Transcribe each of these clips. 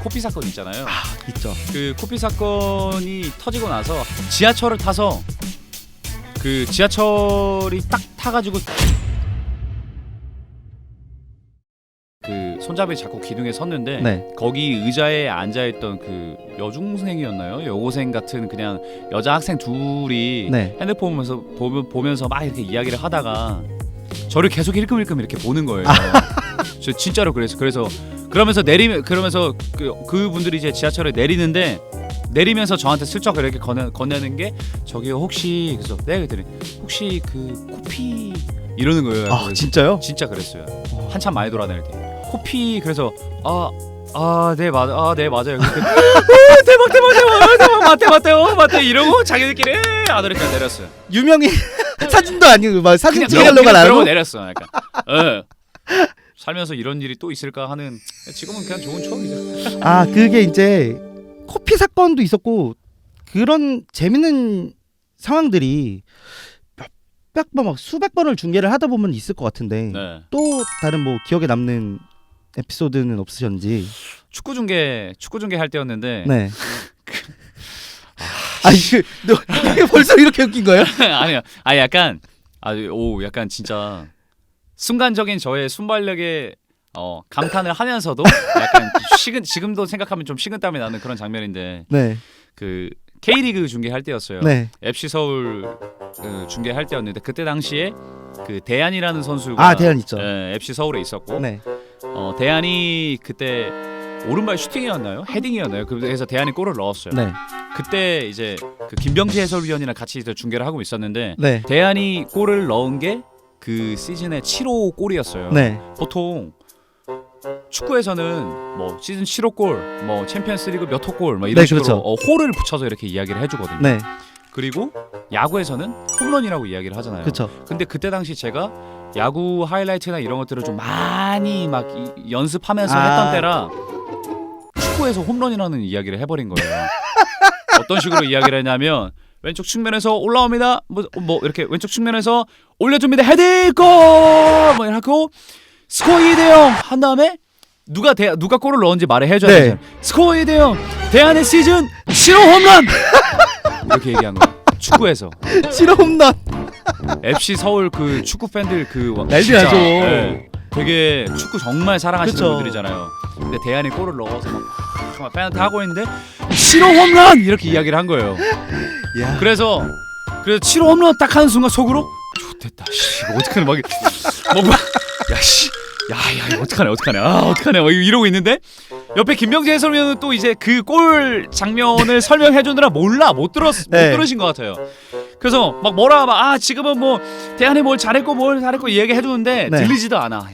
코피 사건 있잖아요. 있죠. 그 코피 사건이 터지고 나서 지하철을 타서 그 지하철이 딱 타가지고 그 손잡이 잡고 기둥에 섰는데 네. 거기 의자에 앉아있던 그 여중생이었나요? 여고생 같은 그냥 여자 학생 둘이 네. 핸드폰 보면서 막 이렇게 이야기를 하다가 저를 계속 일끔일끔 이렇게 보는 거예요. 저 진짜로 그래서 그러면서 그분들이 이제 지하철에 내리면서 저한테 슬쩍 이렇게 건네는 게 저기요 혹시 그래서 내가 그랬더니 혹시 그 코피 이러는 거예요. 아 진짜요? 진짜 그랬어요. 한참 많이 돌아다닐 때 코피 그래서 네 맞아요. 대박 맞대 이러고 자기들끼리 아들이니까 내렸어요. 유명인 사진도 아니고 막 사진 찍으려고 그러고 하고 내렸어. 약간 살면서 이런 일이 또 있을까 하는 지금은 그냥 좋은 추억이죠. 아 그게 이제 코피 사건도 있었고 그런 재밌는 상황들이 몇백 번 막 수백 번을 중계를 하다 보면 있을 것 같은데 네. 또 다른 뭐 기억에 남는 에피소드는 없으셨는지. 축구 중계 할 때였는데 네. 이게 벌써 이렇게 웃긴 거예요? 아니요. 약간 약간 진짜 순간적인 저의 순발력에 감탄을 하면서도 약간 지금도 생각하면 좀 식은땀이 나는 그런 장면인데 네. 그 K리그 중계할 때였어요. 네. FC 서울 중계할 때였는데 그때 당시에 그 대안이라는 선수가 대안 있죠. FC 서울에 있었고 네. 대안이 그때 오른발 슈팅이었나요? 헤딩이었나요? 그래서 대안이 골을 넣었어요. 네. 그때 이제 그 김병지 해설위원이랑 같이 중계를 하고 있었는데 네. 대안이 골을 넣은 게 그 시즌의 7호 골이었어요. 네. 보통 축구에서는 뭐 시즌 7호 골, 뭐 챔피언스리그 몇 호 골, 뭐 이런 네, 식으로 그렇죠. 호를 붙여서 이렇게 이야기를 해주거든요. 네. 그리고 야구에서는 홈런이라고 이야기를 하잖아요. 그렇죠. 근데 그때 당시 제가 야구 하이라이트나 이런 것들을 좀 많이 막 연습하면서 했던 때라 축구에서 홈런이라는 이야기를 해버린 거예요. 어떤 식으로 이야기를 했냐면 왼쪽 측면에서 올라옵니다. 뭐 이렇게 왼쪽 측면에서 올려줍니다. 헤딩 골! 뭐 이러고 스코어 2대0 한 다음에 누가 골을 넣은지 말을 해줘야 되잖아요. 스코어 2대0 대안의 시즌 7호 홈런! 이렇게 얘기한 거예요. 축구에서 7호 홈런. FC 서울 그 축구 팬들 난리 나죠. 되게 축구 정말 사랑하시는 그쵸. 분들이잖아요. 근데 대안이 골을 넣어서 막 정말 팬한테 하고 있는데 7호 홈런! 이렇게 이야기를 한 거예요. 야. 그래서 7호 홈런 딱 하는 순간 속으로 좋됐다. 이거 어떡하냐 막 이거 어떡하냐 막 이러고 있는데 옆에 김병재 해설위원은 또 이제 그 골 장면을 설명해 주느라 못 들으신 것 같아요. 그래서 막 지금은 뭐 대안이 뭘 잘했고 이야기해 주는데 네. 들리지도 않아. 야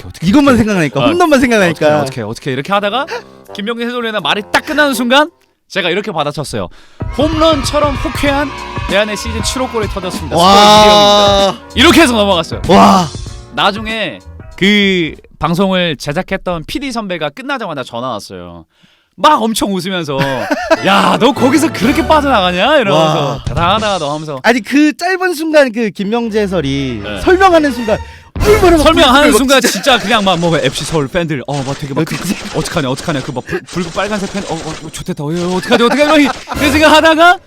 어떻게 이것만 생각나니까 홈런만 생각나니까 어떻게 이렇게 하다가 김병재 해설위원의 말이 딱 끝나는 순간 제가 이렇게 받아쳤어요. 홈런처럼 호쾌한 대안의 시즌 7호 골이 터졌습니다. 와. 이렇게 해서 넘어갔어요. 와. 나중에 그 방송을 제작했던 PD 선배가 끝나자마자 전화 왔어요. 막 엄청 웃으면서 야, 너 거기서 그렇게 빠져나가냐? 이러면서 와. 대단하다 너 하면서 아니 그 짧은 순간 그 김명재 해설이 네. 설명하는 순간 설명하는 순간 진짜 그냥 막 FC 서울 팬들 막 되게 막 어떡하냐 그 막 붉은 빨간색 팬 좋댔다 어떡하냐 그 생각하다가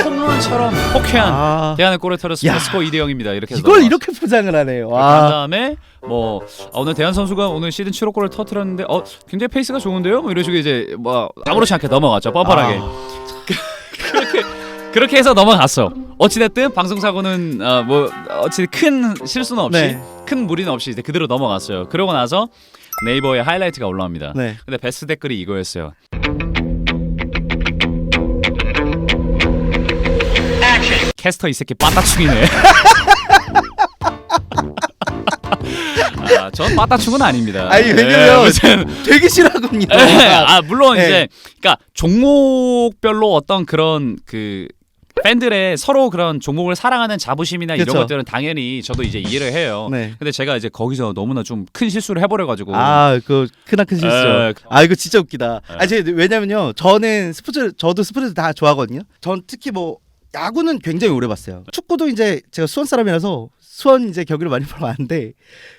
홈런처럼 호쾌한 대안의 골을 터졌습니다. 스코어 2대0입니다. 이렇게 해서 이걸 이렇게 포장을 하네요. 그 다음에 오늘 대안 선수가 오늘 시즌 7호 골을 터뜨렸는데 굉장히 페이스가 좋은데요? 뭐 이런 식으로 이제 뭐 아무렇지 않게 넘어갔죠. 뻔뻔하게. 그렇게 해서 넘어갔어. 어찌됐든 방송사고는 큰 실수는 없이 네. 큰 무리는 없이 이제 그대로 넘어갔어요. 그러고 나서 네이버에 하이라이트가 올라옵니다. 네. 근데 베스트 댓글이 이거였어요. 캐스터 이 새끼 빠따충이네. 전 빠따충은 아닙니다. 아니 왜냐면 되게 싫어하거든요. 물론 네. 이제 그러니까 종목별로 어떤 그런 그 팬들의 서로 그런 종목을 사랑하는 자부심이나 그쵸. 이런 것들은 당연히 저도 이제 이해를 해요. 네. 근데 제가 이제 거기서 너무나 좀 큰 실수를 해버려가지고 그 크나큰 실수죠. 이거 진짜 웃기다. 왜냐면요, 저도 스포츠 다 좋아하거든요. 전 특히 뭐 야구는 굉장히 오래 봤어요. 축구도 이제 제가 수원 사람이라서 수원 이제 경기를 많이 보러 왔는데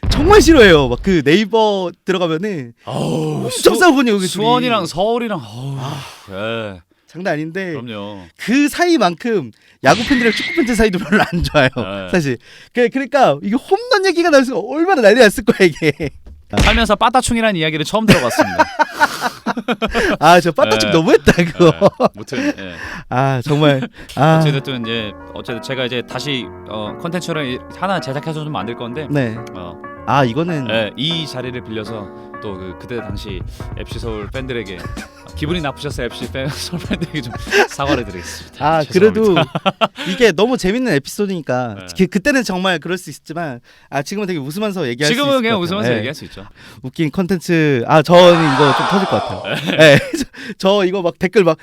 정말 싫어해요. 막 그 네이버 들어가면은 엄청 싸우거든요. 수원이랑 서울이랑 예. 장난 아닌데 그럼요. 그 사이만큼 야구 팬들이랑 축구 팬들 사이도 별로 안 좋아요. 네. 사실. 그러니까 이게 홈런 얘기가 나서 얼마나 난리 났을 거야 이게. 살면서 빠따충이라는 이야기를 처음 들어봤습니다. 아 저 빠따축 너무했다 그거. 무튼 예. 아 정말. 아. 어쨌든 제가 이제 다시 컨텐츠를 하나 제작해서 좀 만들 건데 네. 아 이거는 예, 이 자리를 빌려서 또 그때 당시 FC 서울 팬들에게 기분이 나쁘셨어요. FC 서울 팬들에게 좀 사과를 드리겠습니다. 아 죄송합니다. 그래도 이게 너무 재밌는 에피소드니까 네. 그때는 정말 그럴 수 있지만 지금은 되게 웃으면서 얘기할 수 있을 지금은 그냥 것 같아요. 웃으면서 네. 얘기할 수 있죠. 웃긴 컨텐츠 저는 이거 좀 터질 것 같아요. 네. 저 이거 막 댓글 막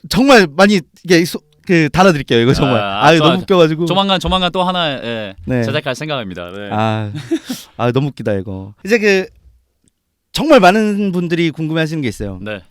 정말 많이 이게 달아드릴게요. 이거 정말 너무 웃겨가지고 조만간 또 하나 네. 제작할 생각입니다. 네. 너무 웃기다 이거. 이제 정말 많은 분들이 궁금해하시는 게 있어요. 네.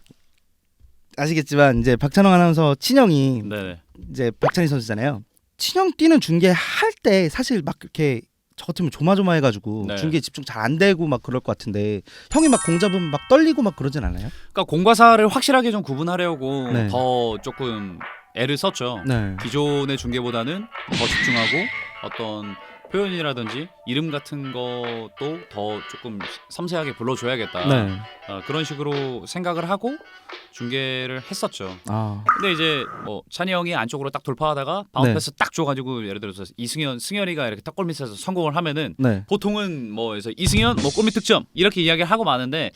아시겠지만 이제 박찬호 아나운서 친형이 네. 이제 박찬희 선수잖아요. 친형 뛰는 중계 할 때 사실 막 이렇게 저 같으면 조마조마해가지고 네. 중계 집중 잘 안 되고 막 그럴 것 같은데 형이 막 공 잡으면 막 떨리고 막 그러진 않아요? 그러니까 공과 사를 확실하게 좀 구분하려고 네. 더 조금 애를 썼죠. 네. 기존의 중계보다는 더 집중하고 어떤 표현이라든지 이름 같은 것도 더 조금 섬세하게 불러줘야겠다. 네. 그런 식으로 생각을 하고 중계를 했었죠. 아. 근데 이제 뭐 찬이 형이 안쪽으로 딱 돌파하다가 바운드 네. 패스 딱 줘가지고 예를 들어서 승현이가 이렇게 딱 골밑에서 성공을 하면은 네. 보통은 뭐 그래서 이승현 뭐 골밑 득점 이렇게 이야기를 하고 마는데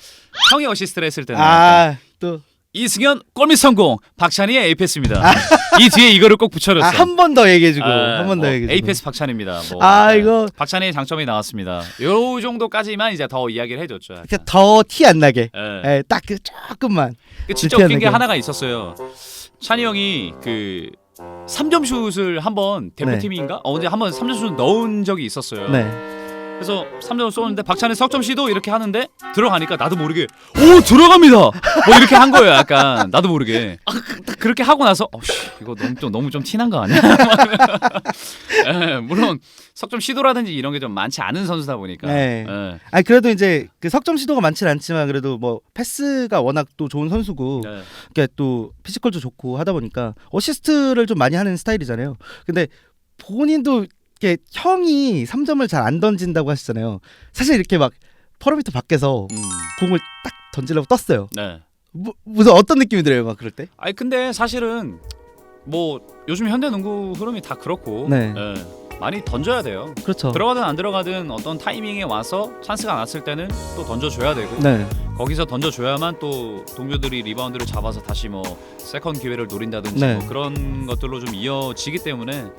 형이 어시스트를 했을 때는 약간 또 이승현 골밑 성공, 박찬희의 에이패스입니다. 이 뒤에 이거를 꼭 붙여줬어. 한 번 더 얘기해주고 한 번 더 얘기해주고. 에이패스 박찬희입니다. 뭐, 이거 박찬희의 장점이 나왔습니다. 요 정도까지만 이제 더 이야기를 해줬죠. 약간. 더 티 안 나게. 예. 딱 조금만. 진짜 웃긴 게 하나가 있었어요. 찬이 형이 3점 슛을 한번 대표팀인가? 언제 한번 3점 슛 넣은 적이 있었어요. 네. 그래서 3점을 쏘는데 박찬희 석점 시도 이렇게 하는데 들어가니까 나도 모르게 오 들어갑니다. 뭐 이렇게 한 거예요. 약간 나도 모르게 딱 그렇게 하고 나서 이거 너무 좀 티난 거 아니야? 물론 석점 시도라든지 이런 게 좀 많지 않은 선수다 보니까. 네. 그래도 이제 석점 시도가 많지는 않지만 그래도 뭐 패스가 워낙 또 좋은 선수고, 그러니까 또 피지컬도 좋고 하다 보니까 어시스트를 좀 많이 하는 스타일이잖아요. 근데 본인도 이렇게 형이 3점을 잘 안 던진다고 하시잖아요. 사실 이렇게 막 퍼러미터 밖에서 공을 딱 던지려고 떴어요. 네. 무슨 어떤 느낌이 들어요, 막 그럴 때? 근데 사실은 뭐 요즘 현대 농구 흐름이 다 그렇고 네. 많이 던져야 돼요. 그렇죠. 들어가든 안 들어가든 어떤 타이밍에 와서 찬스가 났을 때는 또 던져줘야 되고 네. 거기서 던져줘야만 또 동료들이 리바운드를 잡아서 다시 뭐 세컨 기회를 노린다든지 네. 뭐 그런 것들로 좀 이어지기 때문에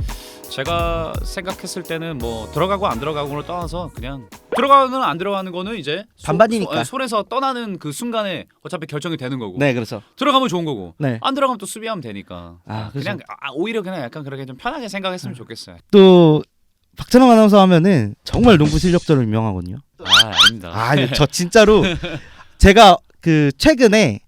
제가 생각했을 때는 뭐 들어가고 안 들어가고를 떠나서 그냥 들어가는 안 들어가는 거는 이제 반반이니까. 손에서 떠나는 그 순간에 어차피 결정이 되는 거고. 네, 그렇죠. 들어가면 좋은 거고. 네. 안 들어가면 또 수비하면 되니까. 그렇죠. 그냥 오히려 그냥 약간 그렇게 좀 편하게 생각했으면 좋겠어요. 또 박찬호 아나운서 하면은 정말 농구 실력자로 유명하거든요. 아닙니다. 저 진짜로 제가 최근에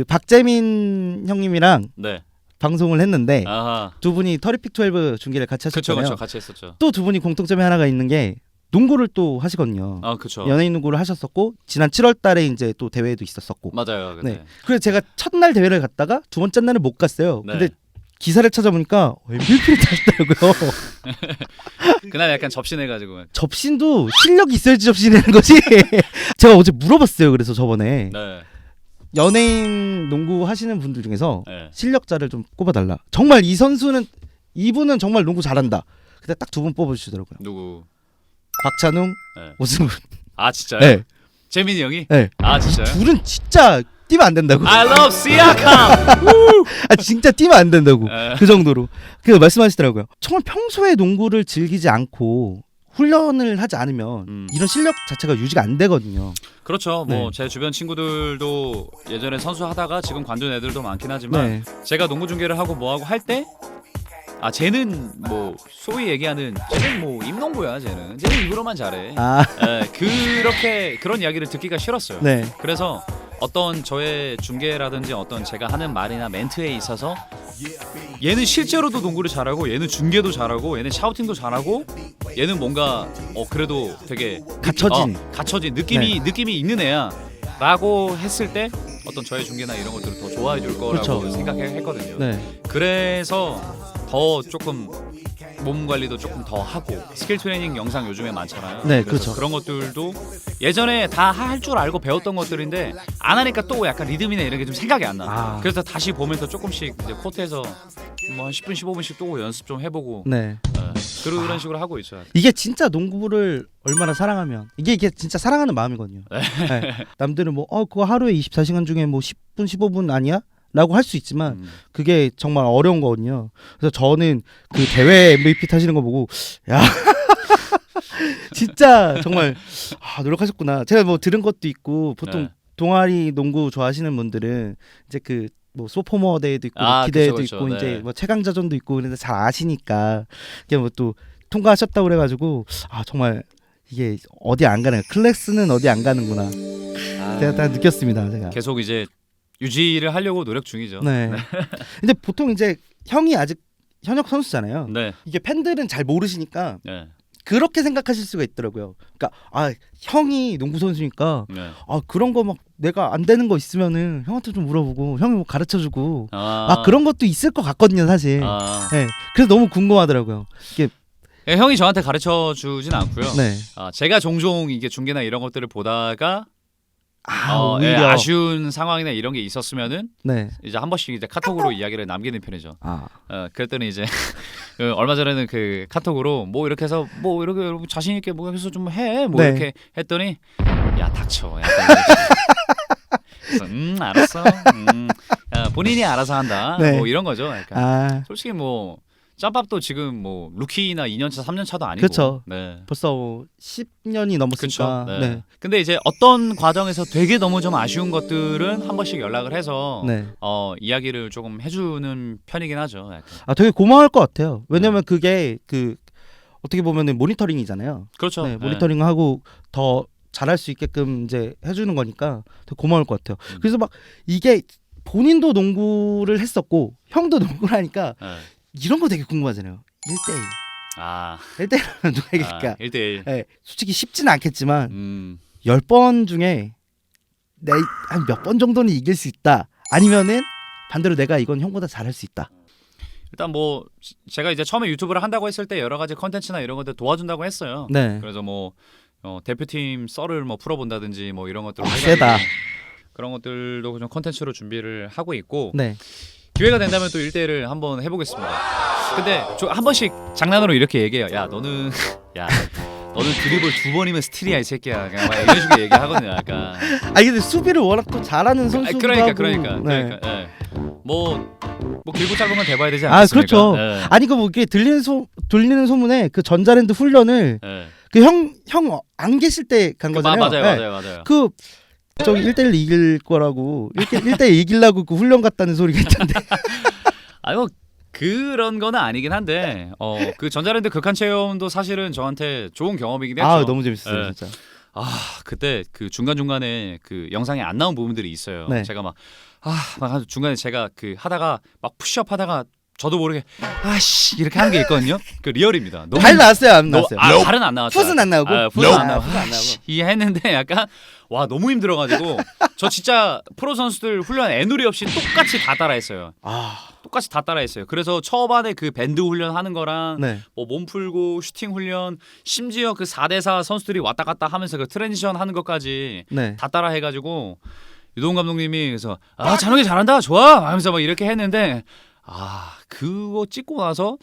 박재민 형님이랑 네. 방송을 했는데 아하. 두 분이 터리픽 12 중계를 같이 하셨잖아요. 그렇죠. 같이 했었죠. 또 두 분이 공통점이 하나가 있는 게 농구를 또 하시거든요. 그렇죠. 연예인 농구를 하셨었고 지난 7월달에 이제 또 대회도 있었었고. 맞아요. 그때. 네. 그래서 제가 첫날 대회를 갔다가 두 번째 날은 못 갔어요. 네. 근데 기사를 찾아보니까 MVP를 타셨더라고요. 그날 약간 접신해가지고. 접신도 실력이 있어야지 접신하는 거지. 제가 어제 물어봤어요. 그래서 저번에 네. 연예인 농구 하시는 분들 중에서 네. 실력자를 좀 꼽아달라. 정말 이분은 정말 농구 잘한다. 근데 딱 두 분 뽑아주시더라고요. 누구? 박찬웅, 네. 오승훈. 진짜요? 네. 재민이 형이? 네. 진짜요? 둘은 진짜 뛰면 안 된다고. I love Siakam. 진짜 뛰면 안 된다고. 네. 그 정도로. 말씀하시더라고요. 정말 평소에 농구를 즐기지 않고 훈련을 하지 않으면 이런 실력 자체가 유지가 안 되거든요. 그렇죠. 네. 뭐 제 주변 친구들도 예전에 선수 하다가 지금 관둔 애들도 많긴 하지만 네. 제가 농구 중계를 하고 뭐하고 할 때 쟤는 뭐 소위 얘기하는 쟤는 뭐 임농부야. 쟤는 입으로만 잘해. 그런 이야기를 듣기가 싫었어요. 네. 그래서 어떤 저의 중계라든지 어떤 제가 하는 말이나 멘트에 있어서 얘는 실제로도 농구를 잘하고 얘는 중계도 잘하고 얘는 샤우팅도 잘하고 얘는 뭔가 그래도 되게 갖춰진 느낌이 있는 애야 라고 했을 때 어떤 저의 중계나 이런 것들을 더 좋아해 줄 거라고 그렇죠. 생각했거든요. 네. 그래서 더 조금 몸 관리도 조금 더 하고 스킬 트레이닝 영상 요즘에 많잖아요. 네, 그래서 그렇죠. 그런 것들도 예전에 다 할 줄 알고 배웠던 것들인데 안 하니까 또 약간 리듬이나 이런 게 좀 생각이 안 나. 그래서 다시 보면서 조금씩 이제 코트에서 뭐 한 10분 15분씩 또 연습 좀 해보고 네. 그런 식으로 하고 있어요. 이게 진짜 농구를 얼마나 사랑하면 이게 진짜 사랑하는 마음이거든요. 네. 남들은 뭐 그거 하루에 24시간 중에 뭐 10분 15분 아니야? 라고 할 수 있지만 그게 정말 어려운 거거든요. 그래서 저는 그 대회 MVP 타시는 거 보고 야 진짜 정말 노력하셨구나. 제가 뭐 들은 것도 있고 보통 동아리 농구 좋아하시는 분들은 이제 그 뭐 소포머 대회도 있고 기대회도 그쵸. 있고 이제 뭐 최강자전도 있고 그래서 잘 아시니까 이게 뭐 또 통과하셨다고 그래가지고 정말 이게 어디 안 가는 클래스는 어디 안 가는구나. 제가 다 느꼈습니다. 제가 계속 이제 유지를 하려고 노력 중이죠. 네. 근데 보통 이제 형이 아직 현역 선수잖아요. 네. 이게 팬들은 잘 모르시니까 네. 그렇게 생각하실 수가 있더라고요. 그러니까 형이 농구 선수니까 네. 그런 거 막 내가 안 되는 거 있으면은 형한테 좀 물어보고 형이 뭐 가르쳐주고 아, 그런 것도 있을 것 같거든요, 사실. 네. 그래서 너무 궁금하더라고요. 이게 형이 저한테 가르쳐 주진 않고요. 네. 제가 종종 이게 중계나 이런 것들을 보다가 오히려 아쉬운 상황이나 이런 게 있었으면은 네. 이제 한 번씩 이제 카톡으로 이야기를 남기는 편이죠. 아. 그랬더니 이제 얼마 전에는 그 카톡으로 뭐 이렇게 해서 뭐 이렇게 여러분 자신 있게 뭐 해서 좀 해 뭐 네. 이렇게 했더니 야 닥쳐. 약간 그래서 알았어. 야, 본인이 알아서 한다. 네. 뭐 이런 거죠. 약간. 아, 솔직히 뭐 짬밥도 지금 뭐 루키나 2년차 3년차도 아니고. 그렇죠. 네. 벌써 10년이 넘었으니까. 그렇죠. 네. 근데 이제 어떤 과정에서 되게 너무 좀 아쉬운 것들은 한 번씩 연락을 해서 네. 이야기를 조금 해주는 편이긴 하죠. 약간. 되게 고마울 것 같아요. 왜냐면 그게 그 어떻게 보면은 모니터링이잖아요. 그렇죠. 네, 모니터링하고 더 잘할 수 있게끔 이제 해주는 거니까 되게 고마울 것 같아요. 그래서 막 이게 본인도 농구를 했었고 형도 농구를 하니까 이런 거 되게 궁금하잖아요. 1대1. 1대1은 누가 이길까? 1대1. 네, 솔직히 쉽지는 않겠지만 10번 중에 내 한 몇 번 정도는 이길 수 있다. 아니면은 반대로 내가 이건 형보다 잘할 수 있다. 일단 뭐 제가 이제 처음에 유튜브를 한다고 했을 때 여러 가지 컨텐츠나 이런 것들 도와준다고 했어요. 네. 그래서 뭐 대표팀 썰을 뭐 풀어본다든지 뭐 이런 것들 세다. 그런 것들도 좀 컨텐츠로 준비를 하고 있고 네. 기회가 된다면 또 1대1을 한번 해보겠습니다. 근데 한 번씩 장난으로 이렇게 얘기해요. 야 너는 드리블 2번이면 스틸이야 이 새끼야. 그냥 막 이런 식으로 얘기하거든요. 약간. 근데 수비를 워낙 또 잘하는 선수기도 그러니까. 네. 네. 뭐 길고 짧은 건 돼봐야 되지 않겠습니까? 그렇죠. 네. 그 뭐 이게 들리는 소문에 그 전자랜드 훈련을 네. 그 형 안 계실 때 간 거잖아요. 맞아요. 그 저기 1대1 이길 거라고 1대1 이기려고 그 훈련 갔다는 소리가 있던데. 뭐 그런 거는 아니긴 한데 그 전자랜드 극한 체험도 사실은 저한테 좋은 경험이긴 했죠. 너무 재밌었어요, 네. 진짜. 그때 그 중간중간에 그 영상에 안 나온 부분들이 있어요. 네. 제가 막 중간에 제가 그 하다가 막 푸시업 하다가 저도 모르게 이렇게 하는 게 있거든요. 그 리얼입니다. 발 나왔어요, 안 나왔어요? 발은 안 나왔죠. 풋은 안 나오고. 풋은 안 나오고. 풋은 안 나오고. 이게 했는데 약간 너무 힘들어가지고 저 진짜 프로 선수들 훈련 애누리 없이 똑같이 다 따라했어요. 똑같이 다 따라했어요. 그래서 초반에 그 밴드 훈련하는 거랑 네. 뭐 몸 풀고 슈팅 훈련, 심지어 그 4대4 선수들이 왔다 갔다 하면서 그 트랜지션 하는 것까지 네. 다 따라해가지고 유동 감독님이 그래서 찬욱이 잘한다, 좋아 하면서 막 이렇게 했는데 그거 찍고 나서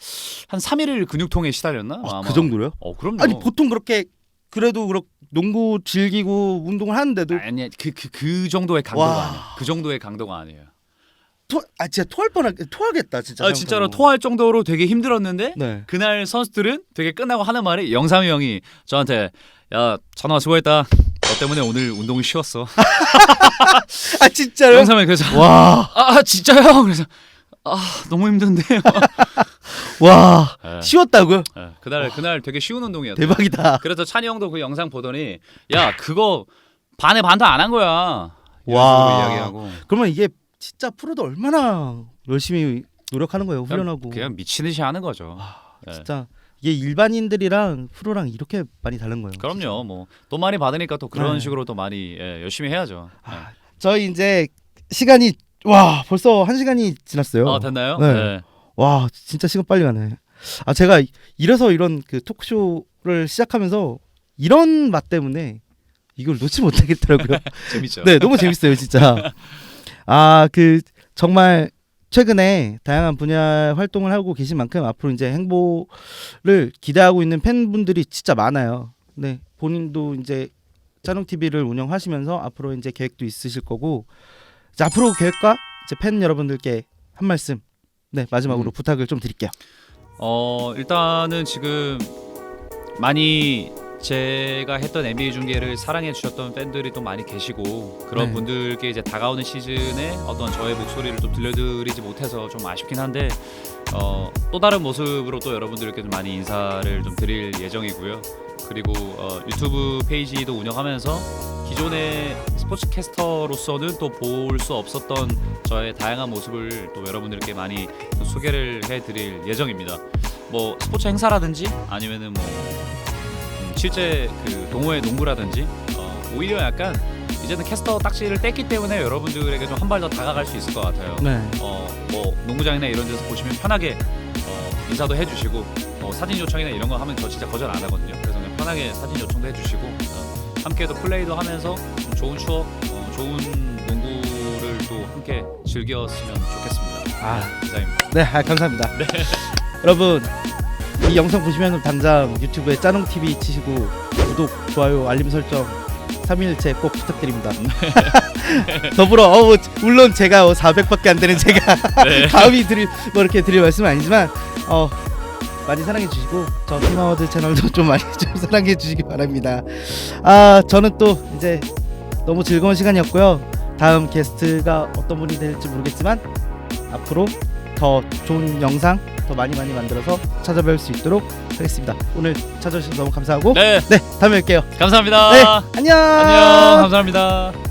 한 3일을 근육통에 시달렸나? 그 정도로요? 그럼요. 아니 보통 그렇게 그래도 농구 즐기고 운동을 하는데도 아니 그 정도의 강도가 아니에요. 그 정도의 강도가 아니에요. 진짜 토하겠다 진짜. 진짜로 토할 정도로 되게 힘들었는데 네. 그날 선수들은 되게 끝나고 하는 말이 영삼이 형이 저한테 야 찬호아 수고했다. 너 때문에 오늘 운동이 쉬웠어. 진짜요? 영삼이 그래서 진짜요? 그래서 너무 힘든데요. 와 네. 쉬웠다고요? 네. 그날 되게 쉬운 운동이었어요. 대박이다. 그래서 찬이 형도 그 영상 보더니 야 그거 반에 반도 안 한 거야. 이런 와. 식으로 이야기하고 그러면 이게 진짜 프로도 얼마나 열심히 노력하는 거예요. 훈련하고. 그냥 미친 듯이 하는 거죠. 네. 진짜 이게 일반인들이랑 프로랑 이렇게 많이 다른 거예요. 그럼요. 뭐 돈 많이 받으니까 또 그런 네. 식으로 또 많이 열심히 해야죠. 네. 저희 이제 시간이 벌써 1시간이 지났어요. 됐나요? 네. 와 진짜 시간 빨리 가네. 제가 이래서 이런 그 토크쇼를 시작하면서 이런 맛 때문에 이걸 놓지 못하겠더라고요. 재밌죠. 네, 너무 재밌어요, 진짜. 그 정말 최근에 다양한 분야 활동을 하고 계신 만큼 앞으로 이제 행보를 기대하고 있는 팬분들이 진짜 많아요. 네, 본인도 이제 짜농 TV를 운영하시면서 앞으로 이제 계획도 있으실 거고, 이제 앞으로 계획과 이제 팬 여러분들께 한 말씀, 네 마지막으로 부탁을 좀 드릴게요. 일단은 지금 많이 제가 했던 NBA 중계를 사랑해 주셨던 팬들이 또 많이 계시고 그런 네. 분들께 이제 다가오는 시즌에 어떤 저의 목소리를 좀 들려드리지 못해서 좀 아쉽긴 한데 또 다른 모습으로 또 여러분들께 좀 많이 인사를 좀 드릴 예정이고요. 그리고 유튜브 페이지도 운영하면서 기존의 스포츠 캐스터로서는 또 볼 수 없었던 저의 다양한 모습을 또 여러분들께 많이 또 소개를 해드릴 예정입니다. 뭐 스포츠 행사라든지 아니면은 뭐 실제 그 동호회 농구라든지 오히려 약간 이제는 캐스터 딱지를 뗐기 때문에 여러분들에게 좀 한 발 더 다가갈 수 있을 것 같아요. 네. 뭐 농구장이나 이런 데서 보시면 편하게 인사도 해주시고 사진 요청이나 이런 거 하면 저 진짜 거절 안 하거든요. 그래서 그냥 편하게 사진 요청도 해주시고 함께 또 플레이도 하면서 좀 좋은 추억, 좋은 농구를 또 함께 즐겼으면 좋겠습니다. 이상입니다. 네, 감사합니다. 여러분 이 영상 보시면 당장 유튜브에 짜농 TV 치시고 구독, 좋아요, 알림 설정 3일째 꼭 부탁드립니다. 더불어 물론 제가 400밖에 안 되는 제가 네. 감히 뭐 이렇게 드릴 말씀은 아니지만 많이 사랑해 주시고 저 팀아워드 채널도 좀 많이 좀 사랑해 주시기 바랍니다. 저는 또 이제 너무 즐거운 시간이었고요. 다음 게스트가 어떤 분이 될지 모르겠지만 앞으로 더 좋은 영상 더 많이 만들어서 찾아뵐 수 있도록 하겠습니다. 오늘 찾아주셔서 너무 감사하고 네, 다음에 뵐게요. 감사합니다. 네, 안녕. 안녕, 감사합니다.